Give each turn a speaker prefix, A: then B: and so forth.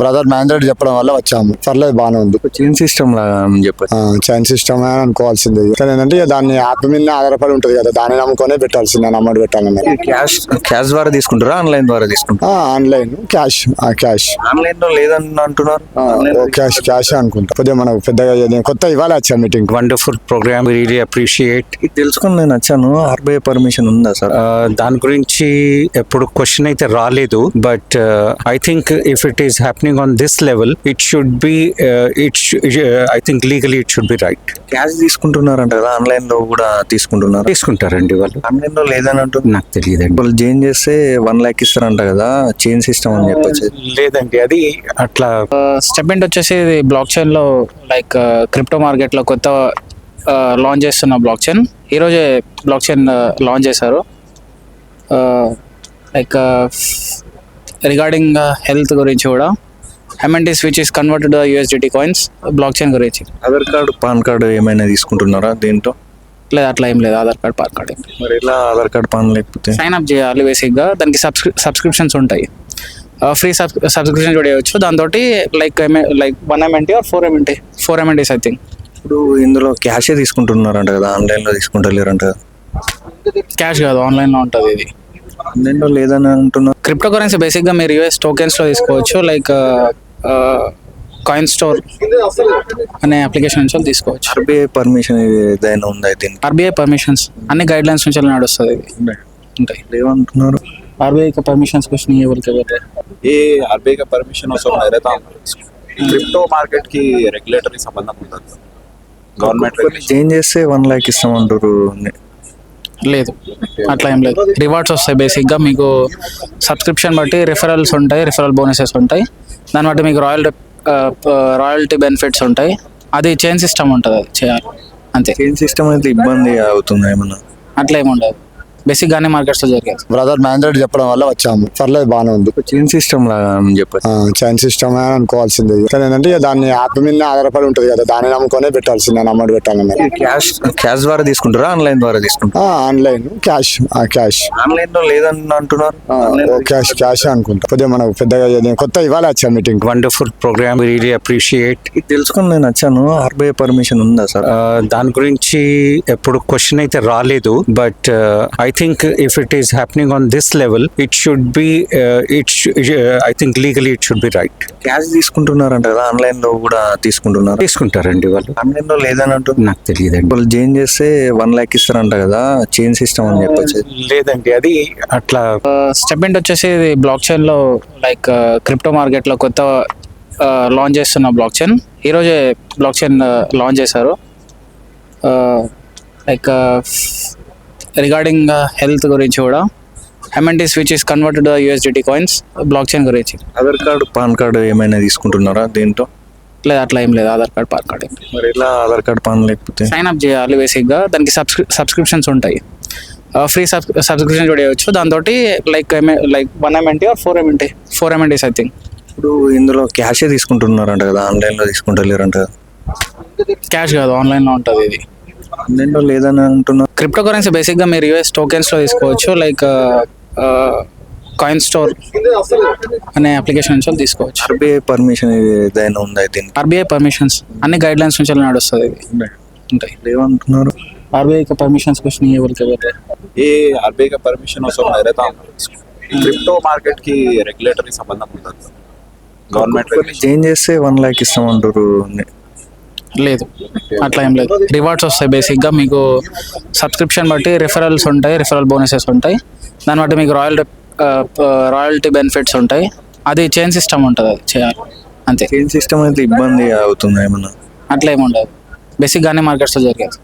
A: Brother Mahindra Reddy చెప్పడం వల్ల వచ్చాము. పర్లేదు, బాగానే ఉంది.
B: చైన్ సిస్టమ్ లాగా చెప్పచ్చు.
A: చైన్ సిస్టమ్ అని అనుకోవాల్సింది. కానీ ఏంటంటే దాన్ని యాప్ మీద ఆధారపడి ఉంటుంది కదా, దాన్ని నమ్ముకొనే పెట్టాల్సింది. అమౌంట్ పెట్టాలన్నది
B: క్యాష్ ద్వారా తీసుకుంటారా, ఆన్లైన్ ద్వారా తీసుకుంటారా?
A: Online cash.
B: ఆన్లైన్ లో లేదని అంటున్నారు.
A: క్యాష్ అనుకుంటా. కొద్దిగా మనకు పెద్దగా కొత్త ఇవాళ వచ్చా meeting.
B: Wonderful program, really appreciate. తెలుసుకుని నేను వచ్చాను. ఆర్బీఐ పర్మిషన్ ఉందా సార్? దాని గురించి ఎప్పుడు క్వశ్చన్ అయితే రాలేదు. But I think if it is happening on this level, it should be I think legally it should be right. Cash తీసుకుంటున్నారంట కదా, ఆన్లైన్ లో కూడా తీసుకుంటారండి వాళ్ళు. ఆన్లైన్ లో లేదని అంటూ నాకు తెలియదండి. వాళ్ళు చేంజ్ చేస్తే 1 lakh ఇస్తారంట కదా, చైన్ సిస్టమ్ అని చెప్పొచ్చు. లేదండి, అది అట్లా
C: స్టెప్ ఏంటి వచ్చేసి బ్లాక్ చైన్ లో లైక్ క్రిప్టో మార్కెట్ లో కొత్త లాంచ్ చేస్తున్న బ్లాక్ చైన్. ఈరోజే బ్లాక్ చైన్ లాంచ్ చేశారు. లైక్ రిగార్డింగ్ హెల్త్ గురించి కూడా MNTs which is converted to USDT coins, block chain గురించి.
B: ఆధార్ కార్డు, పాన్ కార్డు ఏమైనా తీసుకుంటున్నారా దీంట్లో?
C: లేదు, అట్లా ఏం లేదు. ఆధార్ కార్డ్, పాన్ కార్డ్ ఏం.
B: మరి ఇలా ఆధార్ కార్డ్, పాన్ లేకపోతే
C: సైన్ అప్ చేయాలి బేసిక్గా. దానికి సబ్స్క్రిప్షన్స్ ఉంటాయి. ఫ్రీ సబ్స్క్రిప్షన్ చూడవచ్చు. దాంతో like 1 MNT or 4 MNTs I think.
B: ఇప్పుడు ఇందులో క్యాషే తీసుకుంటున్నారంట కదా, ఆన్లైన్లో తీసుకుంటలేరంట కదా?
C: క్యాష్ కాదు, ఆన్లైన్లో ఉంటుంది ఇది.
B: ఆన్లైన్లో లేదని అంటున్నారు.
C: క్రిప్టో కరెన్సీ బేసిక్గా మీరు US టోకెన్స్లో తీసుకోవచ్చు. లైక్ కాయిన్ స్టోర్ అనే అప్లికేషన్ నుంచి తీసుకోవచ్చు.
B: ఆర్బీఐ పర్మిషన్ ఏదైనా ఉందా?
C: ఆర్బీఐ పర్మిషన్స్ అన్ని గైడ్ లైన్స్ నుంచి నడుస్తుంది. ఇది ఉంటాయి.
B: ఏమంటున్నారు?
C: आरबीआई का परमिशंस कुछ नहीं है बोल के बोलते हैं.
D: ये आरबीआई का परमिशन उसको मैं रहता हूँ. क्रिप्टो मार्केट की रेगुलेटरी संबंध होता है. गवर्नमेंट
B: చేంజ్ చేస్తే 1 lakh ఇస్తామంటారు.
C: లేదు, అట్లా ఏం లేదు. రివార్డ్స్ వస్తాయి బేసిక్గా. మీకు సబ్స్క్రిప్షన్ బట్టి రిఫరల్స్ ఉంటాయి, రిఫరల్ బోనసెస్ ఉంటాయి. దాన్ని బట్టి మీకు రాయల్టీ బెనిఫిట్స్ ఉంటాయి. అది చైన్ సిస్టమ్ ఉంటుంది, అది చేయాలి అంతే.
B: చైన్ సిస్టమ్ అయితే ఇబ్బంది అవుతుంది ఏమన్నా?
C: అట్లా ఏముండదు. బేసిక్ గానే మార్కెట్స్ లో జరిగేది.
A: బ్రదర్ మహేంద్ర రెడ్డి చెప్పడం వల్ల వచ్చాము. పర్లేదు, బాగానే ఉంది.
B: చైన్ సిస్టమ్ లాగా చెప్పచ్చు.
A: చైన్ సిస్టమ్ అని అనుకోవాల్సింది. కానీ ఏంటంటే దాన్ని యాప్ మీద ఆధారపడి ఉంటుంది కదా, దాన్ని నమ్ముకొనే పెట్టాల్సింది. అమౌంట్ పెట్టాలన్నది
B: క్యాష్ ద్వారా తీసుకుంటారా, ఆన్లైన్ ద్వారా తీసుకుంటారా?
A: Online cash.
B: ఆన్లైన్ లో లేదని అంటున్నారు.
A: క్యాష్ అనుకుంటా. కొద్దిగా మనకు పెద్దగా కొత్త ఇవాళ వచ్చా meeting.
B: Wonderful program, really appreciate. తెలుసుకుని నేను వచ్చాను. ఆర్బీఐ పర్మిషన్ ఉందా సార్? దాని గురించి ఎప్పుడు క్వశ్చన్ అయితే రాలేదు. But I think if it is happening on this level, it should be I think legally it should be right. Cash తీసుకుంటున్నారంట కదా, ఆన్లైన్ లో కూడా తీసుకుంటారండి వాళ్ళు. ఆన్లైన్ లో లేదని అంటూ నాకు తెలియదండి. వాళ్ళు చేంజ్ చేస్తే 1 lakh ఇస్తారంట కదా, చైన్ సిస్టమ్ అని చెప్పొచ్చు. లేదండి, అది అట్లా
C: స్టెప్ ఏంటి వచ్చేసి బ్లాక్ చైన్ లో లైక్ క్రిప్టో మార్కెట్ లో కొత్త లాంచ్ చేస్తున్న బ్లాక్ చైన్. ఈరోజే బ్లాక్ చైన్ లాంచ్ చేశారు. లైక్ రిగార్డింగ్ హెల్త్ గురించి కూడా MNTs which is converted to USDT coins, block chain గురించి.
B: ఆధార్ కార్డు, పాన్ కార్డు ఏమైనా తీసుకుంటున్నారా దీంట్లో?
C: లేదు, అట్లా ఏం లేదు. ఆధార్ కార్డ్, పాన్ కార్డ్ ఏం.
B: మరి ఇలా ఆధార్ కార్డ్, పాన్ లేకపోతే
C: సైన్ అప్ చేయాలి బేసిక్గా. దానికి సబ్స్క్రిప్షన్స్ ఉంటాయి. ఫ్రీ సబ్స్క్రిప్షన్ చూడవచ్చు. దాంతో like 1 MNT or 4 MNTs I think.
B: ఇప్పుడు ఇందులో క్యాషే తీసుకుంటున్నారంట కదా, ఆన్లైన్లో తీసుకుంటలేరంట కదా?
C: క్యాష్ కాదు, ఆన్లైన్లో ఉంటుంది ఇది.
B: ఆన్లైన్లో లేదని అంటున్నారు.
C: క్రిప్టో కరెన్సీ బేసిక్గా మీరు US టోకెన్స్లో తీసుకోవచ్చు. లైక్ కాయిన్ స్టోర్ అనే అప్లికేషన్ నుంచి తీసుకోవచ్చు.
B: ఆర్బీఐ పర్మిషన్ ఏదైనా ఉందా?
C: ఆర్బీఐ పర్మిషన్స్ అన్ని గైడ్ లైన్స్ నుంచి నడుస్తుంది. ఇది ఉంటాయి.
B: ఏమంటున్నారు?
C: आरबीआई का परमिशंस कुछ नहीं है बोल के बोलते हैं.
D: ये आरबीआई का परमिशन उसको मैं रहता हूँ. क्रिप्टो मार्केट की रेगुलेटरी संबंध होता है. गवर्नमेंट
B: చేంజ్ చేస్తే 1 lakh ఇస్తామంటారు.
C: లేదు, అట్లా ఏం లేదు. రివార్డ్స్ వస్తాయి బేసిక్గా. మీకు సబ్స్క్రిప్షన్ బట్టి రిఫరల్స్ ఉంటాయి, రిఫరల్ బోనసెస్ ఉంటాయి. దాన్ని బట్టి మీకు రాయల్టీ బెనిఫిట్స్ ఉంటాయి. అది చైన్ సిస్టమ్ ఉంటుంది, అది చేయాలి అంతే.
B: చైన్ సిస్టమ్ అయితే ఇబ్బంది అవుతుంది ఏమన్నా?
C: అట్లా ఏముండదు. బేసిక్ గానే మార్కెట్స్ లో జరిగేది.